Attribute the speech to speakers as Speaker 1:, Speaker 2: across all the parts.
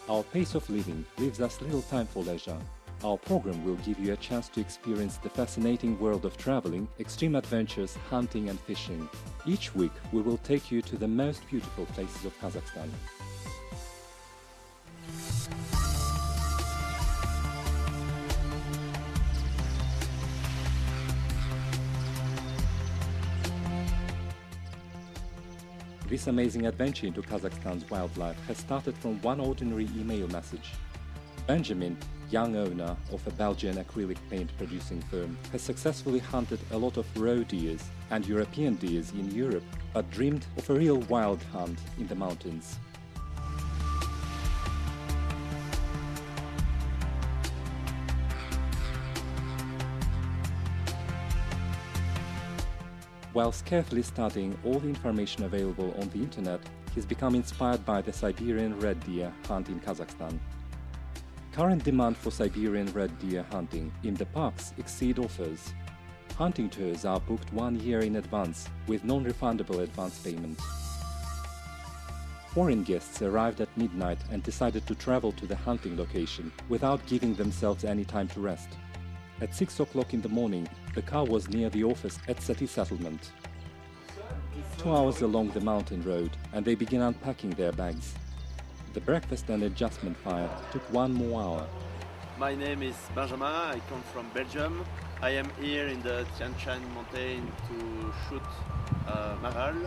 Speaker 1: Our pace of living leaves us little time for leisure. Our program will give you a chance to experience the fascinating world of traveling, extreme adventures, hunting and fishing. Each week we will take you to the most beautiful places of Kazakhstan. This amazing adventure into Kazakhstan's wildlife has started from one ordinary email message. Benjamin, young owner of a Belgian acrylic paint producing firm, has successfully hunted a lot of roe deers and European deers in Europe, but dreamed of a real wild hunt in the mountains. Whilst carefully studying all the information available on the internet, he's become inspired by the Siberian red deer hunt in Kazakhstan. Current demand for Siberian red deer hunting in the parks exceed offers. Hunting tours are booked 1 year in advance with non-refundable advance payment. Foreign guests arrived at midnight and decided to travel to the hunting location without giving themselves any time to rest. At 6 o'clock in the morning, the car was near the office at Saty settlement. 2 hours along the mountain road, and they began unpacking their bags. The breakfast and adjustment fire took 1 more hour.
Speaker 2: My name is Benjamin, I come from Belgium. I am here in the Tian Shan mountain to shoot Maral.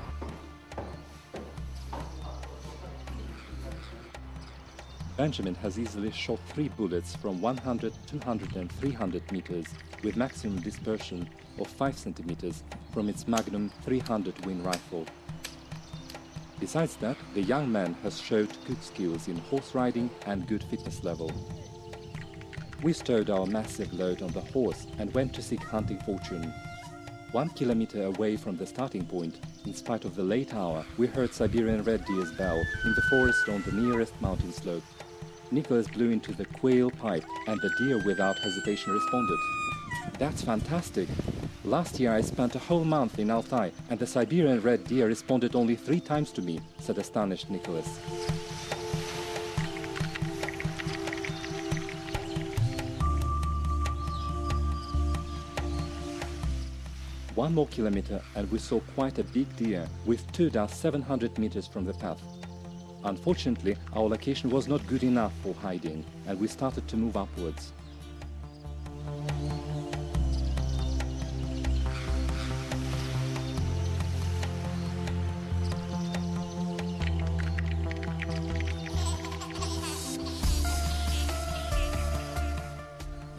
Speaker 1: Benjamin has easily shot 3 bullets from 100, 200 and 300 meters with maximum dispersion of 5 centimeters from its Magnum 300 Win rifle. Besides that, the young man has showed good skills in horse riding and good fitness level. We stowed our massive load on the horse and went to seek hunting fortune. 1 kilometer away from the starting point, in spite of the late hour, we heard Siberian red deer's bell in the forest on the nearest mountain slope. Nicholas blew into the quail pipe and the deer without hesitation responded. "That's fantastic! Last year I spent a whole month in Altai and the Siberian red deer responded only 3 times to me," said astonished Nicholas. 1 more kilometer and we saw quite a big deer with 2 down 700 meters from the path. Unfortunately, our location was not good enough for hiding, and we started to move upwards.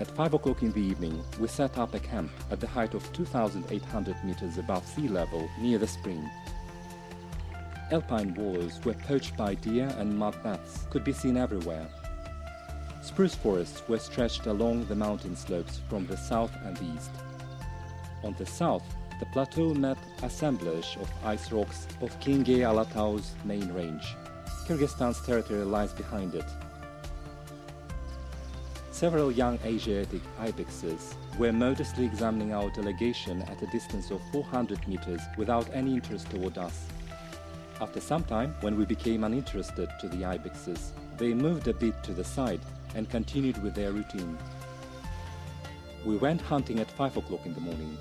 Speaker 1: At 5 o'clock in the evening, we set up a camp at the height of 2,800 meters above sea level near the spring. Alpine wallows were poached by deer and mud baths could be seen everywhere. Spruce forests were stretched along the mountain slopes from the south and east. On the south, the plateau met assemblage of ice rocks of Kingay Alatau's main range. Kyrgyzstan's territory lies behind it. Several young Asiatic ibexes were modestly examining our delegation at a distance of 400 meters without any interest toward us. After some time, when we became uninterested to the ibexes, they moved a bit to the side and continued with their routine. We went hunting at 5 o'clock in the morning.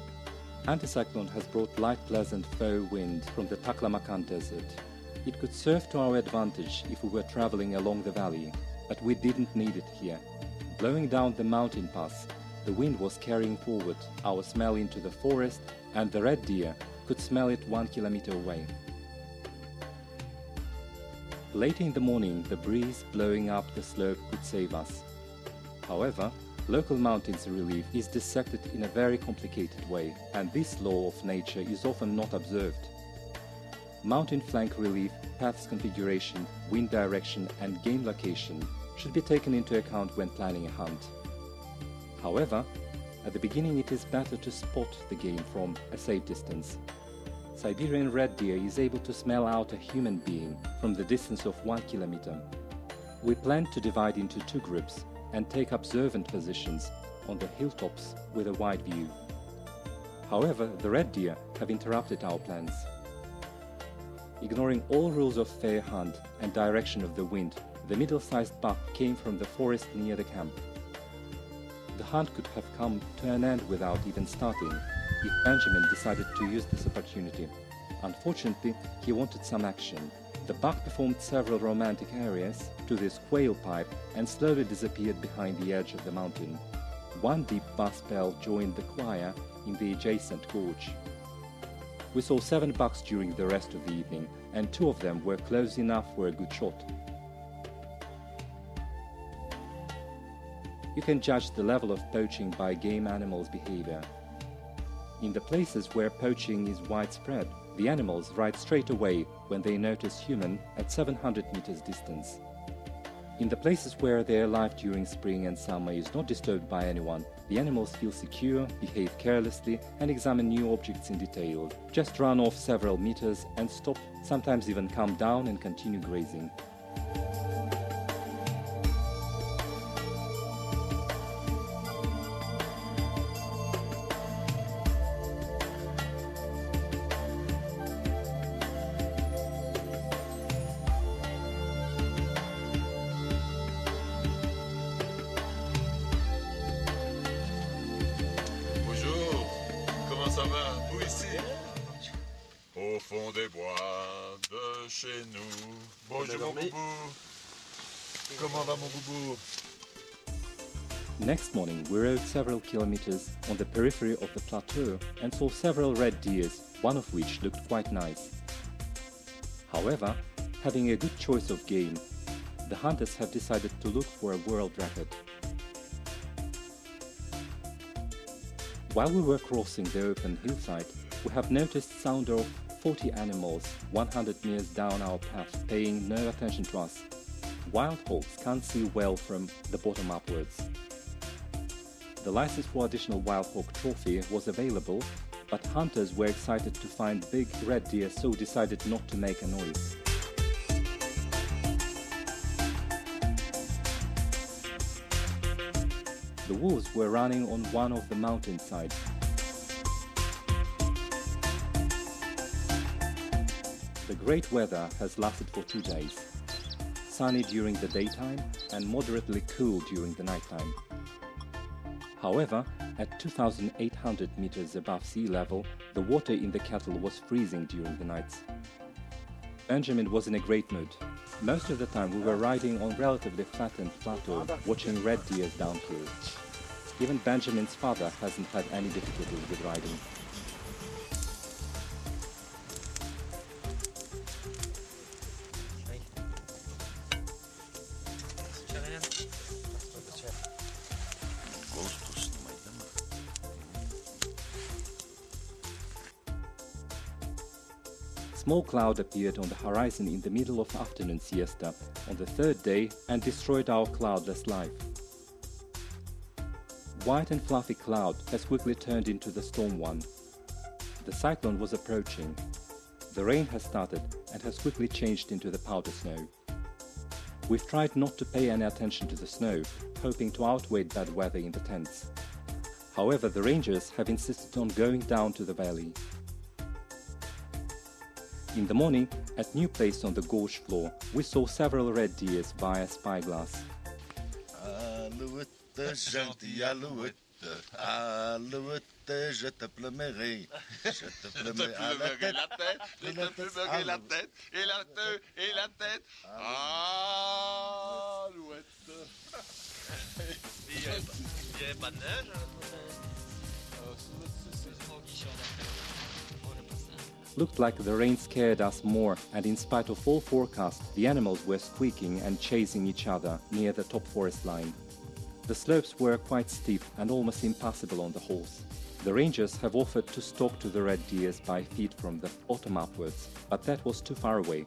Speaker 1: Anticyclone has brought light pleasant foe wind from the Taklamakan desert. It could serve to our advantage if we were traveling along the valley, but we didn't need it here. Blowing down the mountain pass, the wind was carrying forward our smell into the forest, and the red deer could smell it 1 kilometer away. Late in the morning, the breeze blowing up the slope could save us. However, local mountains relief is dissected in a very complicated way, and this law of nature is often not observed. Mountain flank relief, paths configuration, wind direction and game location should be taken into account when planning a hunt. However, at the beginning it is better to spot the game from a safe distance. Siberian red deer is able to smell out a human being from the distance of 1 kilometer. We plan to divide into 2 groups and take observant positions on the hilltops with a wide view. However, the red deer have interrupted our plans. Ignoring all rules of fair hunt and direction of the wind, The middle-sized buck came from the forest near the camp. The hunt could have come to an end without even starting if Benjamin decided to use this opportunity. Unfortunately, he wanted some action. The buck performed several romantic arias to this quail pipe and slowly disappeared behind the edge of the mountain. One deep bass bell joined the choir in the adjacent gorge. We saw 7 bucks during the rest of the evening, and 2 of them were close enough for a good shot. You can judge the level of poaching by game animals' behavior. In the places where poaching is widespread, the animals ride straight away when they notice human at 700 meters distance. In the places where their life during spring and summer is not disturbed by anyone, the animals feel secure, behave carelessly, and examine new objects in detail. Just run off several meters and stop, sometimes even calm down and continue grazing.
Speaker 3: Ça va, vous ici? Au fond des bois de chez nous. Bonjour mon boubou. Comment va mon boubou?
Speaker 1: Next morning we rode several kilometers on the periphery of the plateau and saw several red deers, one of which looked quite nice. However, having a good choice of game, the hunters have decided to look for a world record. While we were crossing the open hillside, we have noticed sound of 40 animals 100 meters down our path, paying no attention to us. Wild hogs can't see well from the bottom upwards. The license for additional wild hog trophy was available, but hunters were excited to find big red deer, so decided not to make a noise. The wolves were running on one of the mountainsides. The great weather has lasted for 2 days. Sunny during the daytime and moderately cool during the nighttime. However, at 2,800 meters above sea level, the water in the kettle was freezing during the nights. Benjamin was in a great mood. Most of the time we were riding on relatively flattened plateau, watching red deer downhill. Even Benjamin's father hasn't had any difficulty with riding. Small cloud appeared on the horizon in the middle of afternoon siesta on the 3rd day and destroyed our cloudless life. White and fluffy cloud has quickly turned into the storm one. The cyclone was approaching. The rain has started and has quickly changed into the powder snow. We've tried not to pay any attention to the snow, hoping to outweigh bad weather in the tents. However, the rangers have insisted on going down to the valley. In the morning, at new place on the gorge floor, we saw several red deer via spyglass.
Speaker 4: Alouette, gentille alouette, alouette, je te plumerai. Je te plumerai à la tête,
Speaker 3: je te plumerai la tête, et la tête, et la tête. Alouette.
Speaker 2: Il n'y avait pas de neige?
Speaker 1: Looked like the rain scared us more, and in spite of all forecasts, the animals were squeaking and chasing each other near the top forest line. The slopes were quite steep and almost impassable on the horse. The rangers have offered to stalk to the red deer by feet from the bottom upwards, but that was too far away.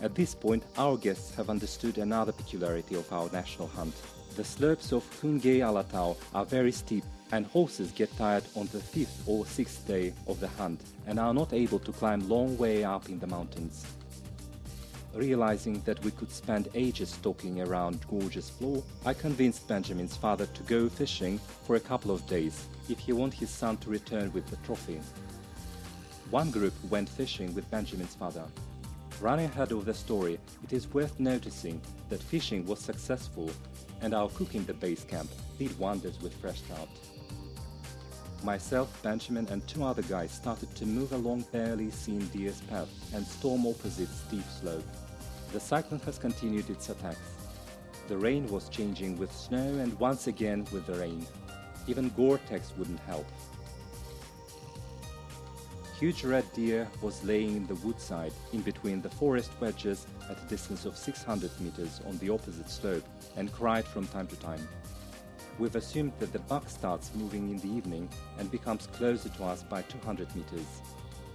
Speaker 1: At this point, our guests have understood another peculiarity of our national hunt. The slopes of Kungay Alatau are very steep, and horses get tired on the 5th or 6th day of the hunt and are not able to climb long way up in the mountains. Realizing that we could spend ages stalking around gorge's floor, I convinced Benjamin's father to go fishing for a couple of days if he wants his son to return with the trophy. One group went fishing with Benjamin's father. running ahead of the story, it is worth noticing that fishing was successful and our cook in the base camp did wonders with fresh trout. Myself, Benjamin and two other guys started to move along barely seen deer's path and storm opposite steep slope. The cyclone has continued its attacks. The rain was changing with snow and once again with the rain. Even Gore-Tex wouldn't help. Huge red deer was laying in the woodside in between the forest wedges at a distance of 600 meters on the opposite slope and cried from time to time. We've assumed that the buck starts moving in the evening and becomes closer to us by 200 meters.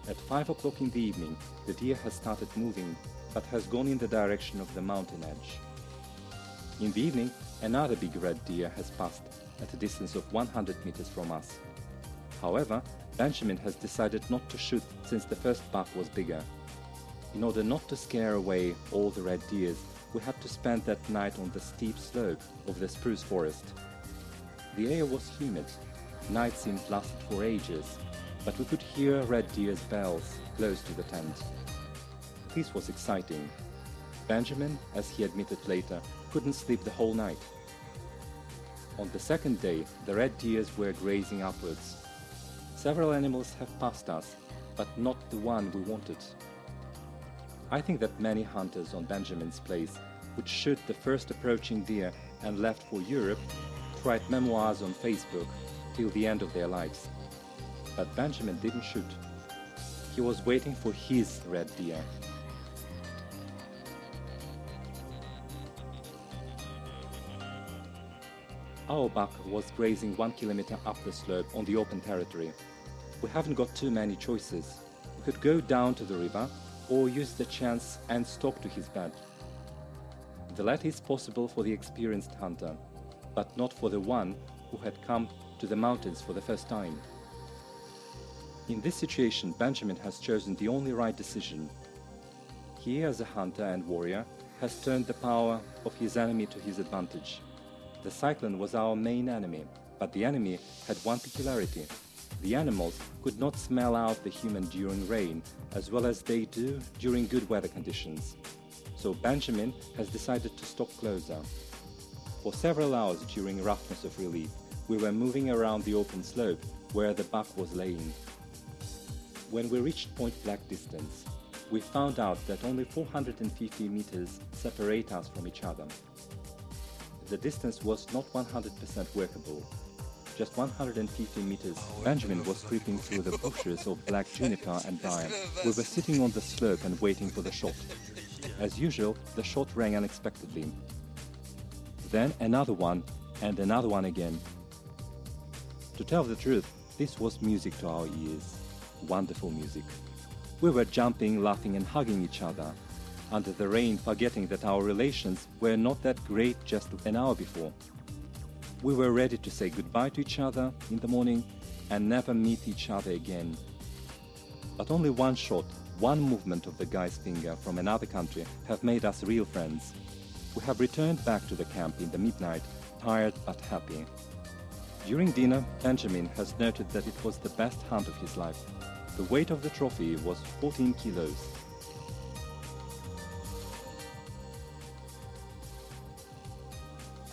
Speaker 1: At 5 o'clock in the evening, the deer has started moving but has gone in the direction of the mountain edge. In the evening, another big red deer has passed at a distance of 100 meters from us. However, Benjamin has decided not to shoot since the first buck was bigger. In order not to scare away all the red deers, we had to spend that night on the steep slope of the spruce forest. The air was humid, night seemed lasted for ages, but we could hear red deer's bells close to the tent. This was exciting. Benjamin, as he admitted later, couldn't sleep the whole night. On the second day, the red deers were grazing upwards. Several animals have passed us, but not the one we wanted. I think that many hunters on Benjamin's place would shoot the first approaching deer and left for Europe to write memoirs on Facebook till the end of their lives. But Benjamin didn't shoot. He was waiting for his red deer. Our buck was grazing 1 kilometer up the slope on the open territory. We haven't got too many choices. We could go down to the river or use the chance and stalk to his bed. The latter is possible for the experienced hunter, but not for the one who had come to the mountains for the first time. In this situation, Benjamin has chosen the only right decision. He, as a hunter and warrior, has turned the power of his enemy to his advantage. The cyclone was our main enemy, but the enemy had one peculiarity. The animals could not smell out the human during rain as well as they do during good weather conditions. So Benjamin has decided to stalk closer. For several hours during roughness of relief, we were moving around the open slope where the buck was laying. When we reached point-blank distance, we found out that only 450 meters separate us from each other. The distance was not 100% workable. Just 150 meters, Benjamin was creeping through the bushes of black juniper and pine. We were sitting on the slope and waiting for the shot. As usual, the shot rang unexpectedly. Then another one, and another one again. To tell the truth, this was music to our ears. Wonderful music. We were jumping, laughing and hugging each other under the rain, forgetting that our relations were not that great just an hour before. We were ready to say goodbye to each other in the morning and never meet each other again. But only one shot, one movement of the guy's finger from another country have made us real friends. We have returned back to the camp in the midnight, tired but happy. During dinner, Benjamin has noted that it was the best hunt of his life. The weight of the trophy was 14 kilos.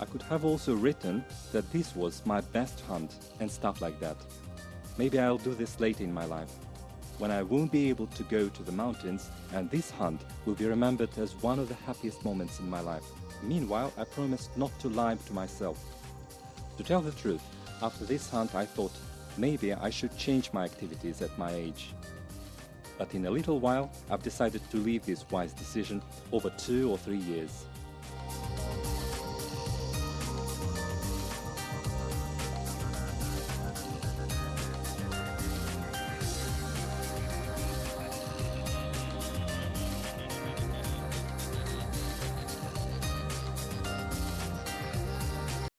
Speaker 1: I could have also written that this was my best hunt and stuff like that. Maybe I'll do this later in my life, when I won't be able to go to the mountains, and this hunt will be remembered as one of the happiest moments in my life. Meanwhile, I promised not to lie to myself. To tell the truth, after this hunt I thought maybe I should change my activities at my age. But in a little while I've decided to leave this wise decision over 2 or 3 years.